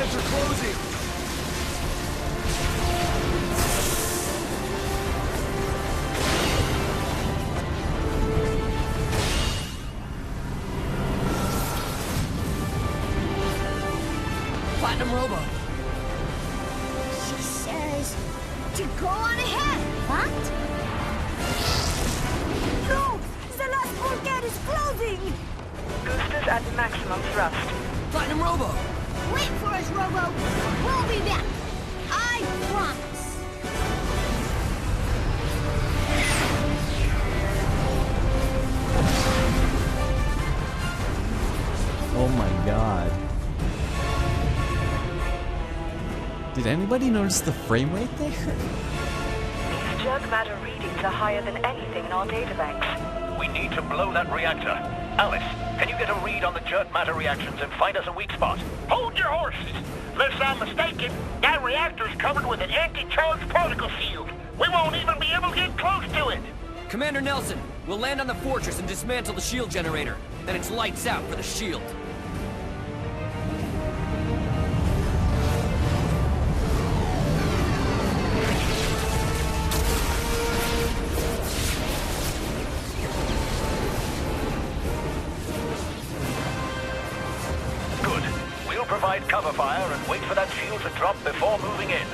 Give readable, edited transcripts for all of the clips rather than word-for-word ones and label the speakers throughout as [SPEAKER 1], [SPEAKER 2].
[SPEAKER 1] Plants are closing! Platinum Robo!
[SPEAKER 2] She says to go on ahead. What? No! The last bulkhead is closing!
[SPEAKER 3] Boosters at maximum thrust.
[SPEAKER 1] Platinum Robo!
[SPEAKER 2] Wait for us, Robo! We'll be back! I promise!
[SPEAKER 4] Oh my god. Did anybody notice the frame rate there?
[SPEAKER 3] These jerk matter readings are higher than anything in our databanks.
[SPEAKER 5] We need to blow that reactor. Alice, can you get a read on the jerk matter reactions and find us a weak spot?
[SPEAKER 6] Hold your horses! Unless I'm mistaken, that reactor's covered with an anti-charged particle shield. We won't even be able to get close to it!
[SPEAKER 1] Commander Nelson, we'll land on the fortress and dismantle the shield generator. Then it's lights out for the shield.
[SPEAKER 5] Provide cover fire and wait for that shield to drop before moving in.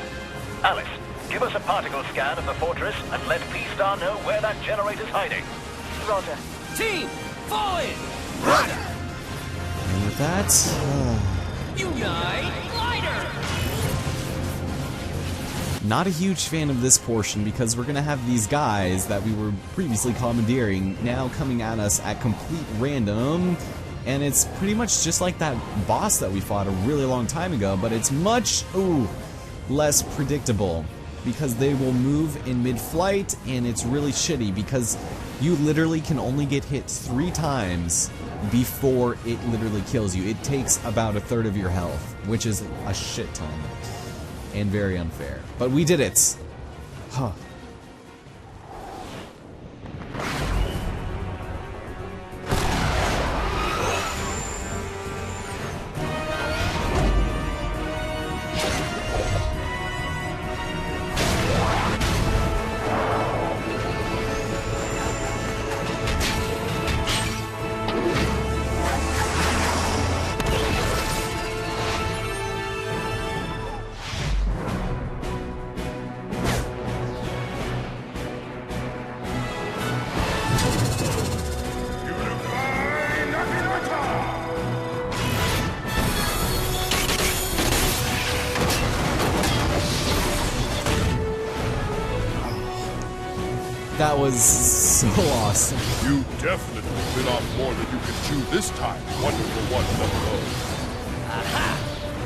[SPEAKER 5] Alice, give us a particle scan of the fortress and let P-Star know where that generator's hiding.
[SPEAKER 3] Roger.
[SPEAKER 1] Team, fall in!
[SPEAKER 4] And with that,
[SPEAKER 1] Unite Glider!
[SPEAKER 4] not a huge fan of this portion because we're gonna have these guys that we were previously commandeering now coming at us at complete random. And it's pretty much just like that boss that we fought a really long time ago, but it's much, less predictable. Because they will move in mid-flight, and it's really shitty because you literally can only get hit 3 times before it literally kills you. It takes about a third of your health, which is a shit ton. And very unfair. But we did it! Huh. That was so awesome.
[SPEAKER 7] You definitely bit off more than you can chew this time, wonderful one Buffalo.
[SPEAKER 1] Aha!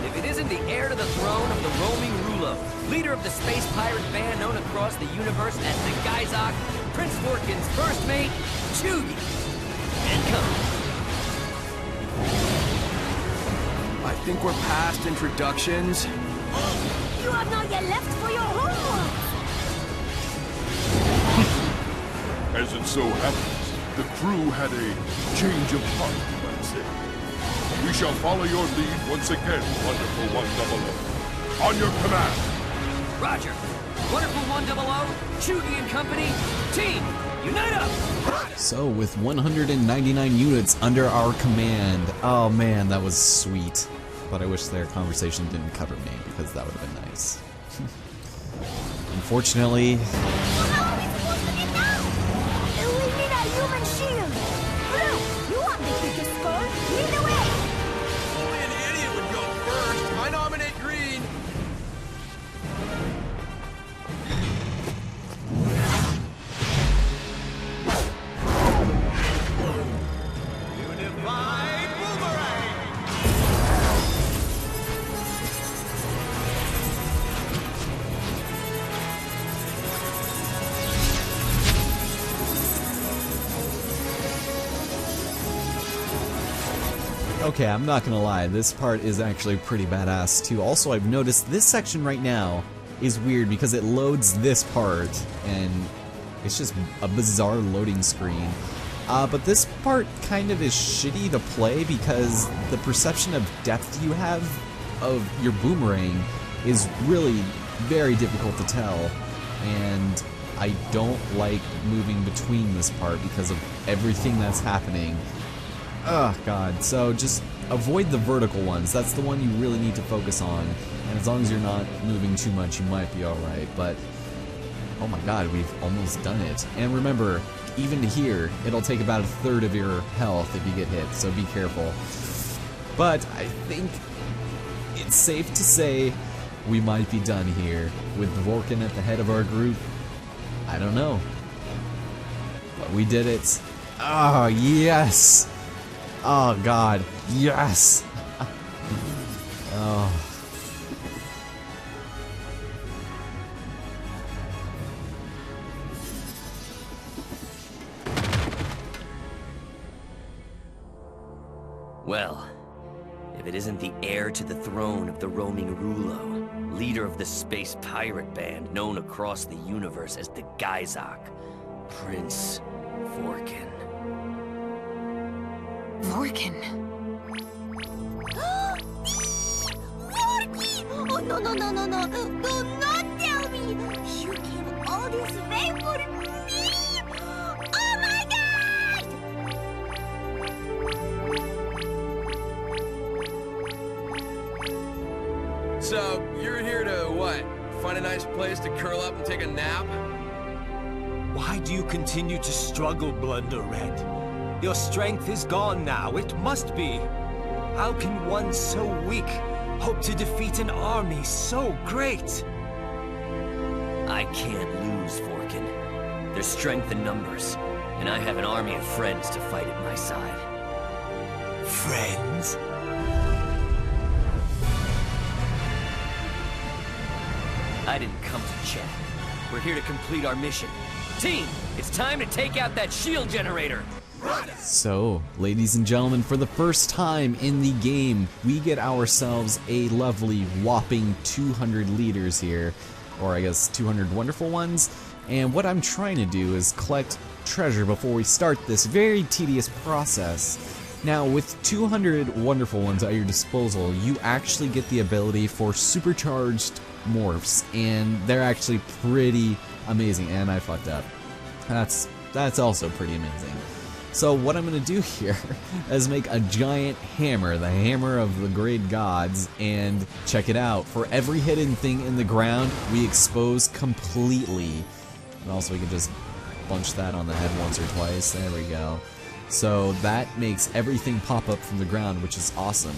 [SPEAKER 1] If it isn't the heir to the throne of the roaming Rulo, leader of the space pirate band known across the universe as the Geizok, Prince Forkin's first mate, Chugi. And come.
[SPEAKER 8] I think we're past introductions.
[SPEAKER 2] You have not yet left for your homeworld!
[SPEAKER 7] As it so happens, the crew had a change of heart, you might say. We shall follow your lead once again, wonderful 100. On your command!
[SPEAKER 1] Roger. Wonderful 100, Chugi and company, team, unite up!
[SPEAKER 4] So, with 199 units under our command, oh man, that was sweet. But I wish their conversation didn't cover me, because that would have been nice. Unfortunately...
[SPEAKER 2] How are we supposed to get down? We need a human shield! Blue, you want the quickest score? Lead the way!
[SPEAKER 8] Only an idiot would go first. I nominate green. Unified Boomerang!
[SPEAKER 4] Okay, I'm not gonna lie, this part is actually pretty badass too. Also, I've noticed this section right now is weird because it loads this part, and it's just a bizarre loading screen. But this part kind of is shitty to play because the perception of depth you have of your boomerang is really very difficult to tell, and I don't like moving between this part because of everything that's happening. Oh god, so just avoid the vertical ones. That's the one you really need to focus on, and as long as you're not moving too much, you might be alright, but oh my god, we've almost done it. And remember, even to here, it'll take about a third of your health if you get hit, so be careful. But I think it's safe to say we might be done here. With Vorkin at the head of our group, I don't know. But we did it. Oh, yes! Oh god, yes! Oh.
[SPEAKER 1] Well, if it isn't the heir to the throne of the roaming Rulo, leader of the space pirate band known across the universe as the Geizok, Prince Vorkin.
[SPEAKER 2] Vorkin. Vorkin! Oh, no, no, no, no, no. Do not tell me. You came all this way for me. Oh, my God!
[SPEAKER 8] So, you're here to, what? Find a nice place to curl up and take a nap?
[SPEAKER 9] Why do you continue to struggle, Blunder Red? Your strength is gone now, it must be. How can one so weak hope to defeat an army so great?
[SPEAKER 1] I can't lose, Vorkin. There's strength in numbers, and I have an army of friends to fight at my side.
[SPEAKER 9] Friends?
[SPEAKER 1] I didn't come to chat. We're here to complete our mission. Team, it's time to take out that shield generator!
[SPEAKER 4] So, ladies and gentlemen, for the first time in the game, we get ourselves a lovely whopping 200 leaders here, or I guess 200 wonderful ones, and what I'm trying to do is collect treasure before we start this very tedious process. Now, with 200 wonderful ones at your disposal, you actually get the ability for supercharged morphs, and they're actually pretty amazing, and I fucked up. That's also pretty amazing. So what I'm going to do here is make a giant hammer, the hammer of the great gods, and check it out. For every hidden thing in the ground, we expose completely. And also we can just bunch that on the head once or twice. There we go. So that makes everything pop up from the ground, which is awesome.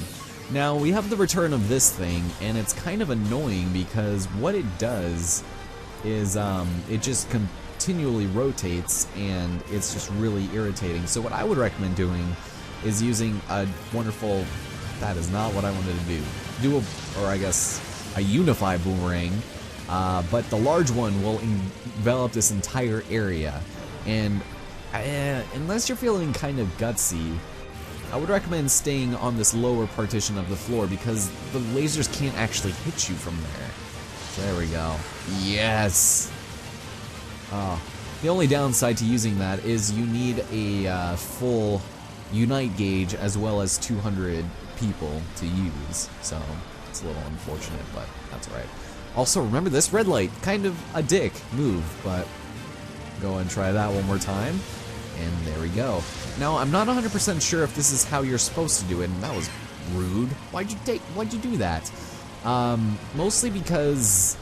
[SPEAKER 4] Now we have the return of this thing, and it's kind of annoying because what it does is it just continually rotates, and it's just really irritating. So what I would recommend doing is using a wonderful, that is not what I wanted to do, or I guess a unify boomerang, but the large one will envelop this entire area, and unless you're feeling kind of gutsy, I would recommend staying on this lower partition of the floor because the lasers can't actually hit you from there. So there we go. Yes! The only downside to using that is you need a full Unite gauge as well as 200 people to use. So it's a little unfortunate, but that's alright. Also, remember this red light, kind of a dick move, but go and try that one more time. And there we go. Now, I'm not 100% sure if this is how you're supposed to do it, and that was rude. Why'd you do that? Mostly because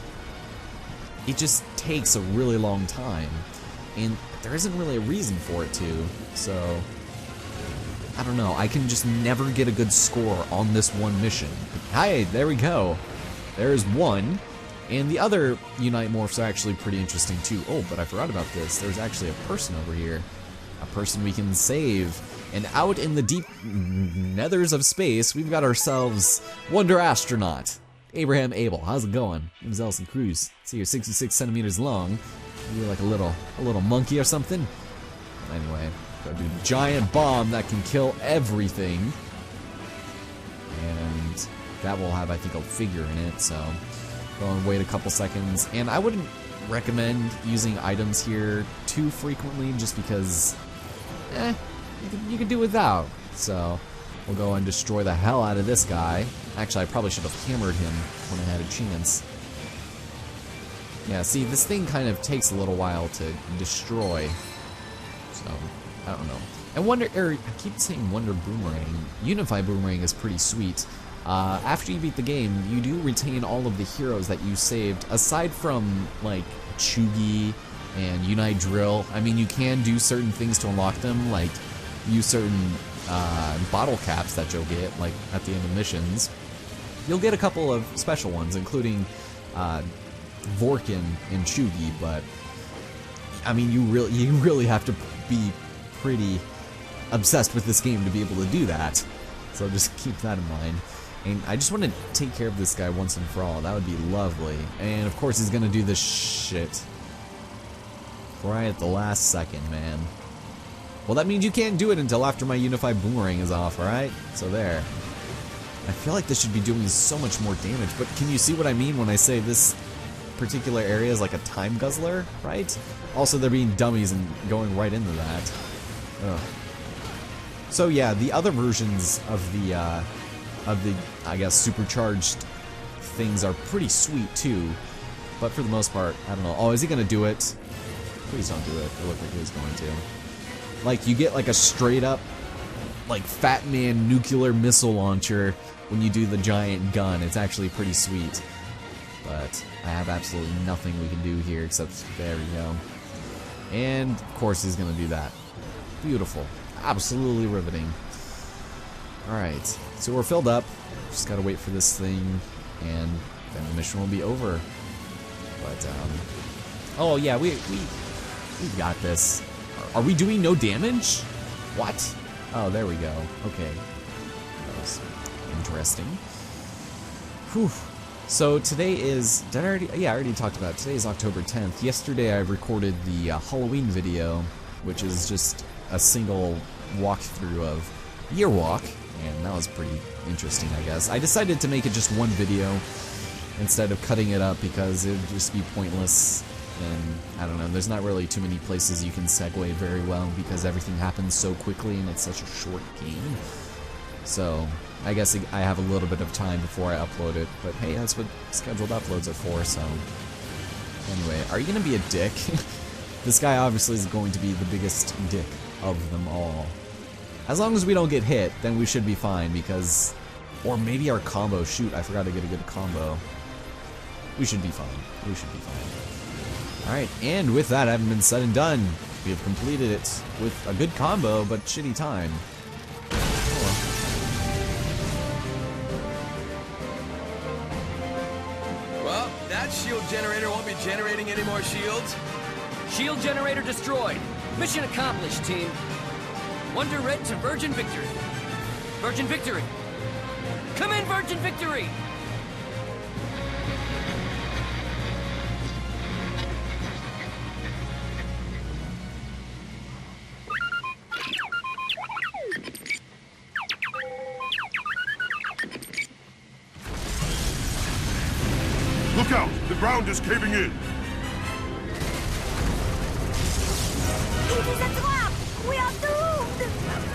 [SPEAKER 4] it just takes a really long time, and there isn't really a reason for it to, so I don't know. I can just never get a good score on this one mission. Hi, there we go. There's one, and the other Unite morphs are actually pretty interesting too. Oh, but I forgot about this. There's actually a person over here. A person we can save. And out in the deep nethers of space, we've got ourselves Wonder Astronaut. Abraham Abel, how's it going? I'm Zelson Cruz. See, you're 66 centimeters long. You're like a little monkey or something. Anyway, got a giant bomb that can kill everything. And that will have, I think, a figure in it, so go and wait a couple seconds. And I wouldn't recommend using items here too frequently just because, you could do without. So, We'll go and destroy the hell out of this guy. Actually, I probably should have hammered him when I had a chance. Yeah, see, this thing kind of takes a little while to destroy. So, I don't know. And I keep saying Wonder Boomerang. Unify Boomerang is pretty sweet. After you beat the game, you do retain all of the heroes that you saved, aside from, like, Chugi and Unite Drill. I mean, you can do certain things to unlock them, like use certain bottle caps that you'll get, like, at the end of missions. You'll get a couple of special ones, including Vorkin and Chugi, but I mean, you really have to be pretty obsessed with this game to be able to do that. So just keep that in mind. And I just want to take care of this guy once and for all. That would be lovely. And of course he's gonna do this shit right at the last second, man. Well, that means you can't do it until after my Unified Boomerang is off, alright? So there. I feel like this should be doing so much more damage, but can you see what I mean when I say this particular area is like a time guzzler, right? Also, they're being dummies and going right into that. Ugh. So yeah, the other versions of the, I guess, supercharged things are pretty sweet too, but for the most part, I don't know. Oh, is he gonna do it? Please don't do it. It looked like he was going to. Like, you get like a straight up, like, Fat Man nuclear missile launcher when you do the giant gun. It's actually pretty sweet. But I have absolutely nothing we can do here except, there we go. And, of course, he's gonna do that. Beautiful. Absolutely riveting. Alright, so we're filled up. Just gotta wait for this thing, and then the mission will be over. But, oh yeah, we've got this. Are we doing no damage? What? Oh, there we go. Okay. That was interesting. Whew. So today is, did I already, yeah, I already talked about it. Today is October 10th. Yesterday I recorded the Halloween video, which is just a single walkthrough of Year Walk, and that was pretty interesting, I guess. I decided to make it just one video instead of cutting it up because it would just be pointless, and I don't know, there's not really too many places you can segue very well because everything happens so quickly and it's such a short game. So I guess I have a little bit of time before I upload it, but hey, that's what scheduled uploads are for, so anyway, are you gonna be a dick? This guy obviously is going to be the biggest dick of them all. As long as we don't get hit, then we should be fine because, or maybe our combo, shoot, I forgot to get a good combo. We should be fine, we should be fine. Alright, and with that having been said and done, we have completed it with a good combo, but shitty time.
[SPEAKER 8] Well, that shield generator won't be generating any more shields.
[SPEAKER 1] Shield generator destroyed. Mission accomplished, team. Wonder Red to Virgin Victory. Virgin Victory. Come in, Virgin Victory!
[SPEAKER 7] Look out! The ground is caving in!
[SPEAKER 2] It is a trap! We are doomed!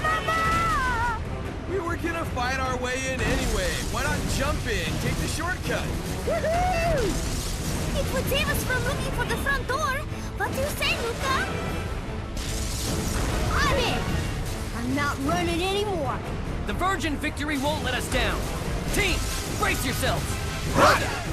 [SPEAKER 2] Mama!
[SPEAKER 8] We were gonna fight our way in anyway. Why not jump in? Take the shortcut.
[SPEAKER 2] Woohoo! It would save us from looking for the front door. What do you say, Luca? I'm in! I'm not running anymore.
[SPEAKER 1] The Virgin Victory won't let us down. Team, brace yourselves.
[SPEAKER 7] Right!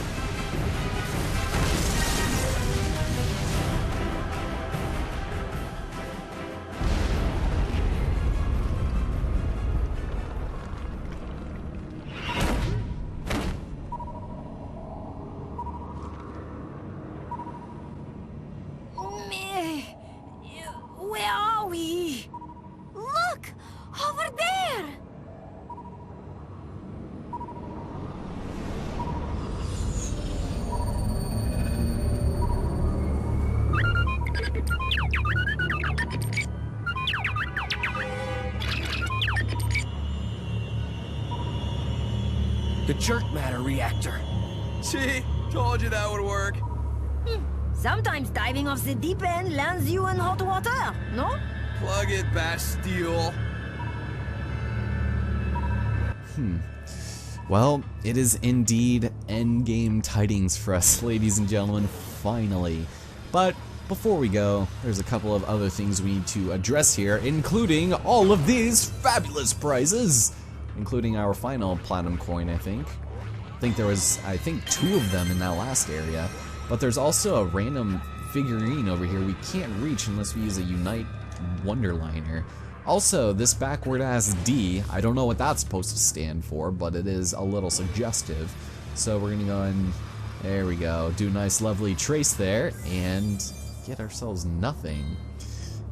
[SPEAKER 2] Where are we? Look! Over there!
[SPEAKER 1] The jerk matter reactor.
[SPEAKER 8] See? Told you that would work.
[SPEAKER 2] Sometimes diving off the deep end lands you in hot water, no?
[SPEAKER 8] Plug it, Bastille.
[SPEAKER 4] Well, it is indeed Endgame tidings for us, ladies and gentlemen, finally. But before we go, there's a couple of other things we need to address here, including all of these fabulous prizes, including our final platinum coin, I think. There was, 2 of them in that last area, but there's also a random figurine over here we can't reach unless we use a Unite Wonderliner. Also, this backward-ass D, I don't know what that's supposed to stand for, but it is a little suggestive. So we're gonna go and, there we go, do a nice lovely trace there, and get ourselves nothing.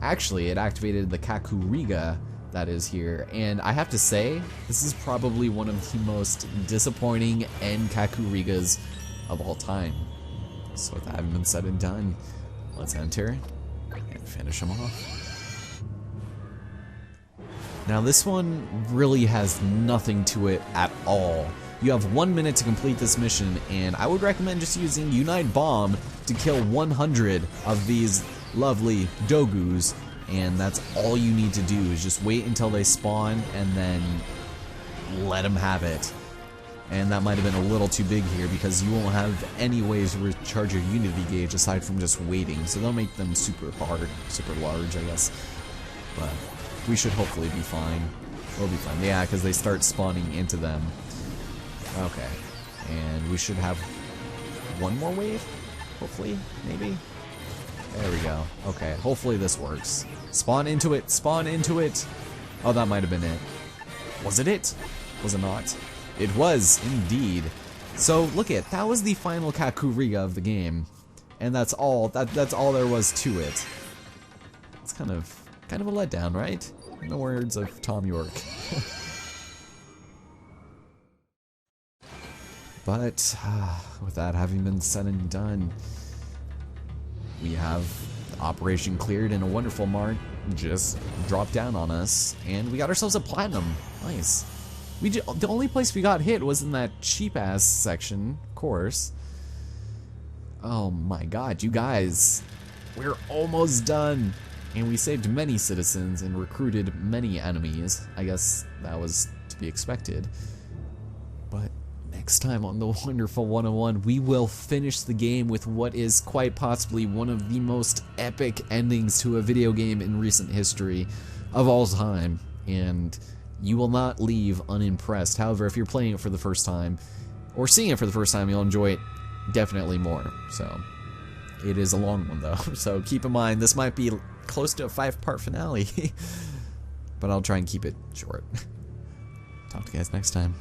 [SPEAKER 4] Actually, it activated the Kakuriga that is here, and I have to say, this is probably one of the most disappointing end Kakurigas of all time. So with that having been said and done, let's enter and finish them off. Now this one really has nothing to it at all. You have 1 minute to complete this mission, and I would recommend just using Unite Bomb to kill 100 of these lovely Dogus, and that's all you need to do is just wait until they spawn and then let them have it. And that might have been a little too big here because you won't have any ways to recharge your Unity gauge aside from just waiting, so they'll make them super hard, super large, I guess. But we should hopefully be fine. We'll be fine. Yeah, because they start spawning into them. Okay. And we should have one more wave? Hopefully? Maybe? There we go. Okay, hopefully this works. Spawn into it! Spawn into it! Oh, that might have been it. Was it it? Was it not? It was, indeed. So, look at, that was the final Kakuriga of the game. And that's all, that's all there was to it. It's kind of a letdown, right? In the words of Tom York. But, with that having been said and done, we have operation cleared and a wonderful mark just dropped down on us, and we got ourselves a platinum. Nice. The only place we got hit was in that cheap-ass section, of course. Oh my god, you guys. We're almost done. And we saved many citizens and recruited many enemies. I guess that was to be expected. But next time on the Wonderful 101, we will finish the game with what is quite possibly one of the most epic endings to a video game in recent history of all time. And you will not leave unimpressed. However, if you're playing it for the first time, or seeing it for the first time, you'll enjoy it definitely more. So, it is a long one though. So keep in mind, this might be close to a 5-part finale. But I'll try and keep it short. Talk to you guys next time.